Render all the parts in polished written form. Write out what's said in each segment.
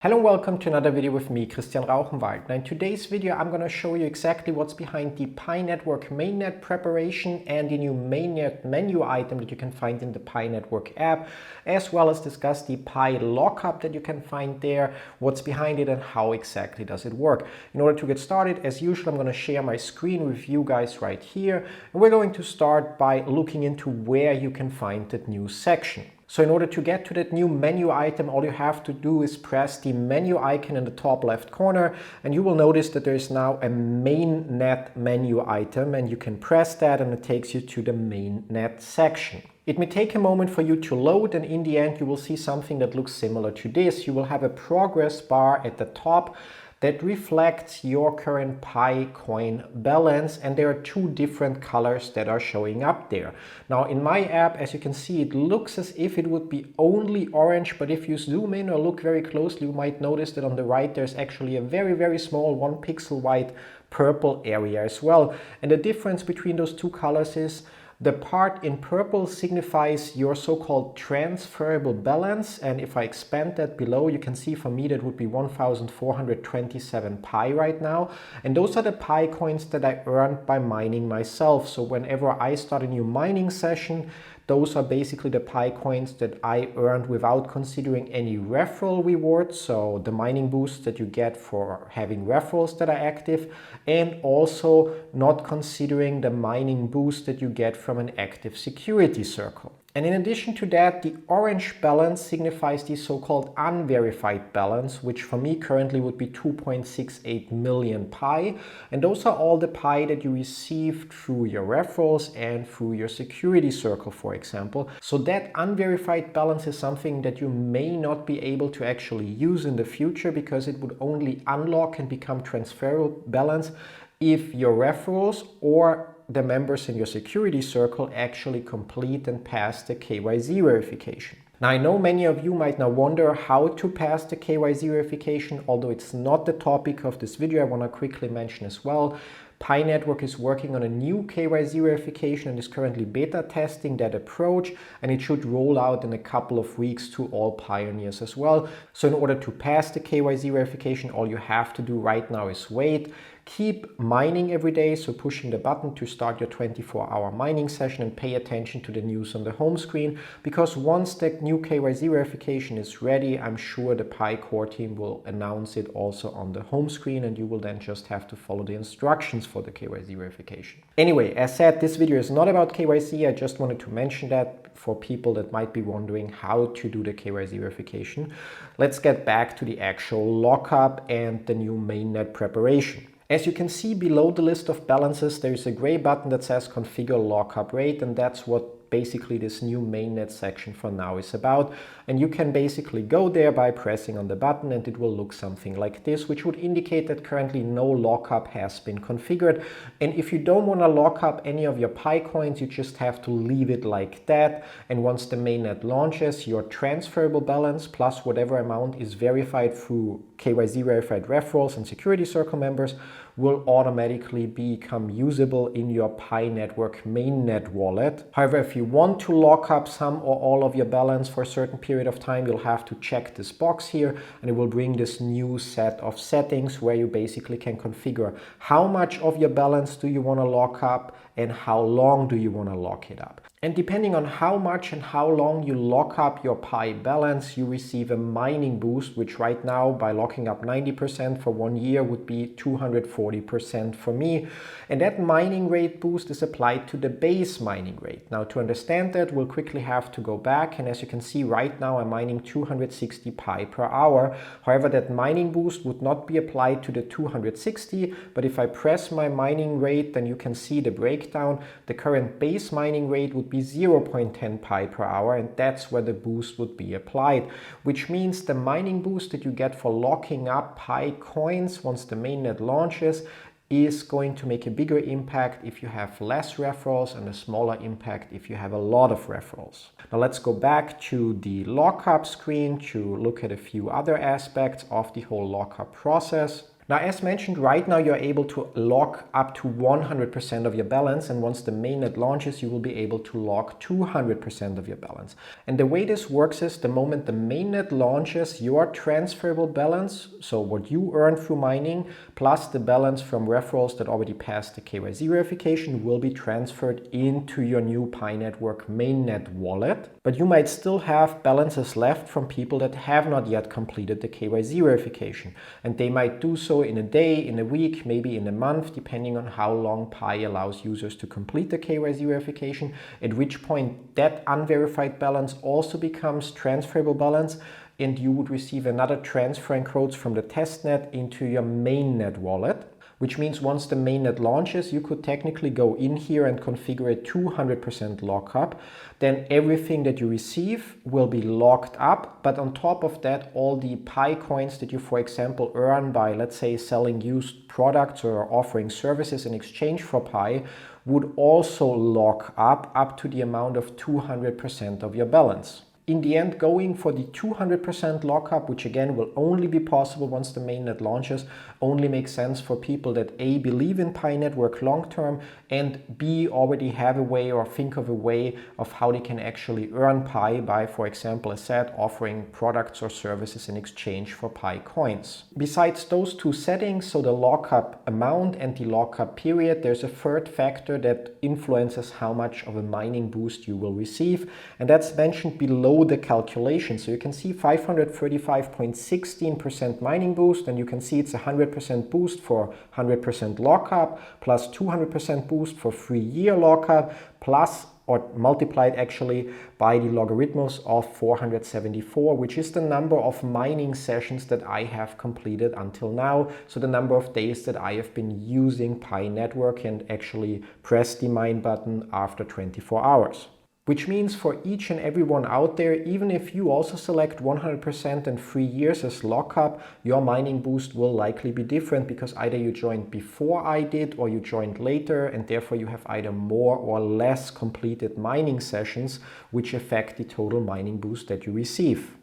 Hello and welcome to another video with me, Christian Rauchenwald. Now in today's video I'm going to show you exactly what's behind the Pi Network Mainnet preparation and the new mainnet menu item that you can find in the Pi Network app, as well as discuss the Pi lockup that you can find there, what's behind it and how exactly does it work. In order to get started, as usual, I'm going to share my screen with you guys right here, and we're going to start by looking into where you can find that new section. So in order to get to that new menu item, all you have to do is press the menu icon in the top left corner, and you will notice that there is now a mainnet menu item, and you can press that and it takes you to the mainnet section. It may take a moment for you to load, and in the end you will see something that looks similar to this. You will have a progress bar at the top that reflects your current Pi coin balance, and there are two different colors that are showing up there. Now in my app, as you can see, it looks as if it would be only orange, but if you zoom in or look very closely, you might notice that on the right there's actually a very small 1 pixel wide purple area as well. And the difference between those two colors is the part in purple signifies your so-called transferable balance, and if I expand that below, you can see for me that would be 1,427 Pi right now, and those are the Pi coins that I earned by mining myself. So whenever I start a new mining session, those are basically the Pi coins that I earned without considering any referral rewards, so the mining boosts that you get for having referrals that are active, and also not considering the mining boost that you get from an active security circle. And in addition to that, the orange balance signifies the so-called unverified balance, which for me currently would be 2.68 million Pi. And those are all the Pi that you received through your referrals and through your security circle, for example. So that unverified balance is something that you may not be able to actually use in the future, because it would only unlock and become transferable balance if your referrals or the members in your security circle actually complete and pass the KYC verification. Now I know many of you might now wonder how to pass the KYC verification, although it's not the topic of this video. I want to quickly mention as well, Pi Network is working on a new KYC verification and is currently beta testing that approach, and it should roll out in a couple of weeks to all pioneers as well. So in order to pass the KYC verification, all you have to do right now is wait. Keep mining every day, so pushing the button to start your 24-hour mining session, and pay attention to the news on the home screen, because once that new KYC verification is ready, I'm sure the Pi core team will announce it also on the home screen, and you will then just have to follow the instructions for the KYC verification. Anyway, as said, this video is not about KYC. I just wanted to mention that for people that might be wondering how to do the KYC verification. Let's get back to the actual lockup and the new mainnet preparation. As you can see below the list of balances, there is a gray button that says configure lockup rate, and that's what basically this new mainnet section for now is about. And you can basically go there by pressing on the button, and it will look something like this, which would indicate that currently no lockup has been configured. And if you don't want to lock up any of your Pi coins, you just have to leave it like that. And once the mainnet launches, your transferable balance plus whatever amount is verified through KYC verified referrals and security circle members will automatically become usable in your Pi Network Mainnet wallet. However, if you want to lock up some or all of your balance for a certain period of time, you'll have to check this box here, and it will bring this new set of settings where you basically can configure how much of your balance do you want to lock up and how long do you want to lock it up. And depending on how much and how long you lock up your Pi balance, you receive a mining boost, which right now by locking up 90% for 1 year would be 240% for me. And that mining rate boost is applied to the base mining rate. Now to understand that, we'll quickly have to go back, and as you can see right now I'm mining 260 Pi per hour. However, that mining boost would not be applied to the 260, but if I press my mining rate, then you can see the breakdown. The current base mining rate would be 0.10 Pi per hour, and that's where the boost would be applied, which means the mining boost that you get for locking up Pi coins once the mainnet launches is going to make a bigger impact if you have less referrals, and a smaller impact if you have a lot of referrals. Now let's go back to the lockup screen to look at a few other aspects of the whole lockup process. Now, as mentioned, right now you're able to lock up to 100% of your balance, and once the mainnet launches, you will be able to lock 200% of your balance. And the way this works is the moment the mainnet launches, your transferable balance, so what you earn through mining, plus the balance from referrals that already passed the KYC verification, will be transferred into your new Pi Network mainnet wallet. But you might still have balances left from people that have not yet completed the KYC verification, and they might do so in a day, in a week, maybe in a month, depending on how long Pi allows users to complete the KYC verification, at which point that unverified balance also becomes transferable balance, and you would receive another transfer and codes from the testnet into your mainnet wallet. Which means once the mainnet launches, you could technically go in here and configure a 200% lockup. Then everything that you receive will be locked up. But on top of that, all the Pi coins that you, for example, earn by, let's say, selling used products or offering services in exchange for Pi, would also lock up to the amount of 200% of your balance. In the end, going for the 200% lockup, which again will only be possible once the mainnet launches, only makes sense for people that A, believe in Pi Network long term, and B, already have a way or think of a way of how they can actually earn Pi by, for example, as said, offering products or services in exchange for Pi coins. Besides those two settings, so the lockup amount and the lockup period, there's a third factor that influences how much of a mining boost you will receive, and that's mentioned below the calculation. So you can see 535.16% mining boost, and you can see it's 100% boost for 100% lockup, plus 200% boost for 3-year lockup, plus or multiplied actually by the logarithms of 474, which is the number of mining sessions that I have completed until now. So the number of days that I have been using Pi Network and actually press the mine button after 24 hours. Which means for each and every one out there, even if you also select 100% and 3 years as lockup, your mining boost will likely be different because either you joined before I did or you joined later, and therefore you have either more or less completed mining sessions, which affect the total mining boost that you receive.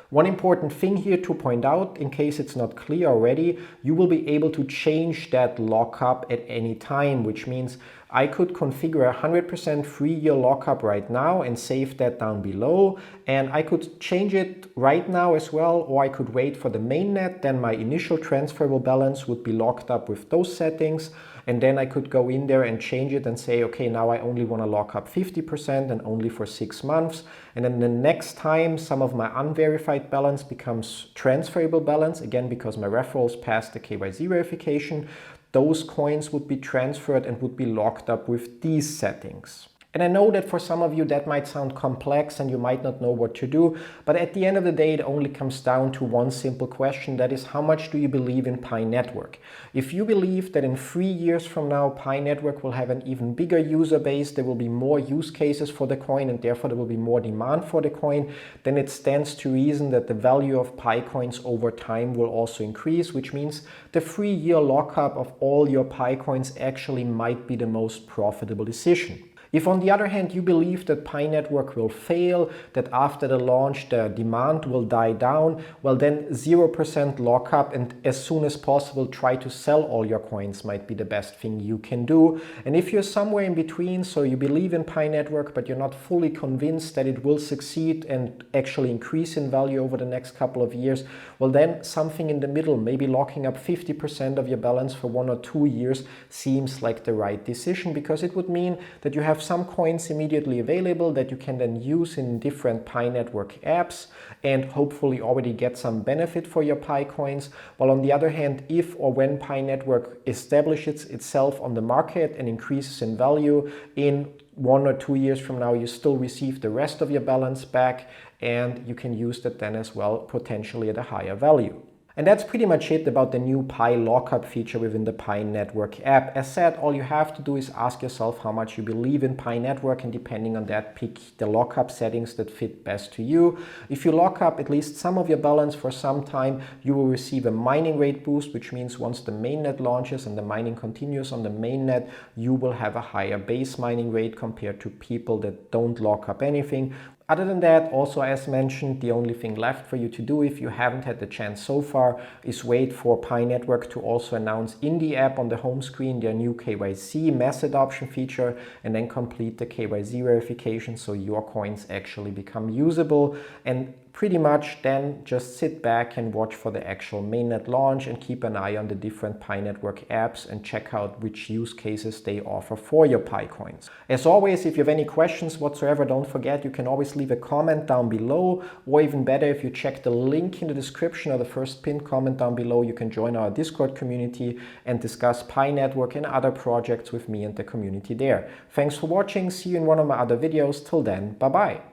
One important thing here to point out, in case it's not clear already, you will be able to change that lockup at any time, which means I could configure a 100% 3-year lockup right now and save that down below, and I could change it right now as well, or I could wait for the mainnet. Then my initial transferable balance would be locked up with those settings, and then I could go in there and change it and say, okay, now I only want to lock up 50% and only for 6 months. And then the next time some of my unverified balance becomes transferable balance, again because my referrals passed the KYC verification, those coins would be transferred and would be locked up with these settings. And I know that for some of you that might sound complex and you might not know what to do, but at the end of the day it only comes down to one simple question, that is, how much do you believe in Pi Network? If you believe that in 3 years from now Pi Network will have an even bigger user base, there will be more use cases for the coin and therefore there will be more demand for the coin, then it stands to reason that the value of Pi coins over time will also increase, which means the 3-year lockup of all your Pi coins actually might be the most profitable decision. If on the other hand you believe that Pi Network will fail, that after the launch the demand will die down, well then 0% lockup and as soon as possible try to sell all your coins might be the best thing you can do. And if you're somewhere in between, so you believe in Pi Network but you're not fully convinced that it will succeed and actually increase in value over the next couple of years, well then something in the middle, maybe locking up 50% of your balance for 1 or 2 years seems like the right decision, because it would mean that you have some coins immediately available that you can then use in different Pi Network apps and hopefully already get some benefit for your Pi coins. While on the other hand, if or when Pi Network establishes itself on the market and increases in value, in 1 or 2 years from now you still receive the rest of your balance back and you can use that then as well, potentially at a higher value. And that's pretty much it about the new Pi lockup feature within the Pi Network app. As said, all you have to do is ask yourself how much you believe in Pi Network, and depending on that, pick the lockup settings that fit best to you. If you lock up at least some of your balance for some time, you will receive a mining rate boost, which means once the mainnet launches and the mining continues on the mainnet, you will have a higher base mining rate compared to people that don't lock up anything. Other than that, also as mentioned, the only thing left for you to do if you haven't had the chance so far is wait for Pi Network to also announce in the app on the home screen their new KYC mass adoption feature, and then complete the KYC verification so your coins actually become usable, and pretty much then just sit back and watch for the actual mainnet launch and keep an eye on the different Pi Network apps and check out which use cases they offer for your Pi coins. As always, if you have any questions whatsoever, don't forget you can always leave a comment down below, or even better, if you check the link in the description or the first pinned comment down below, you can join our Discord community and discuss Pi Network and other projects with me and the community there. Thanks for watching. See you in one of my other videos. Till then, bye bye.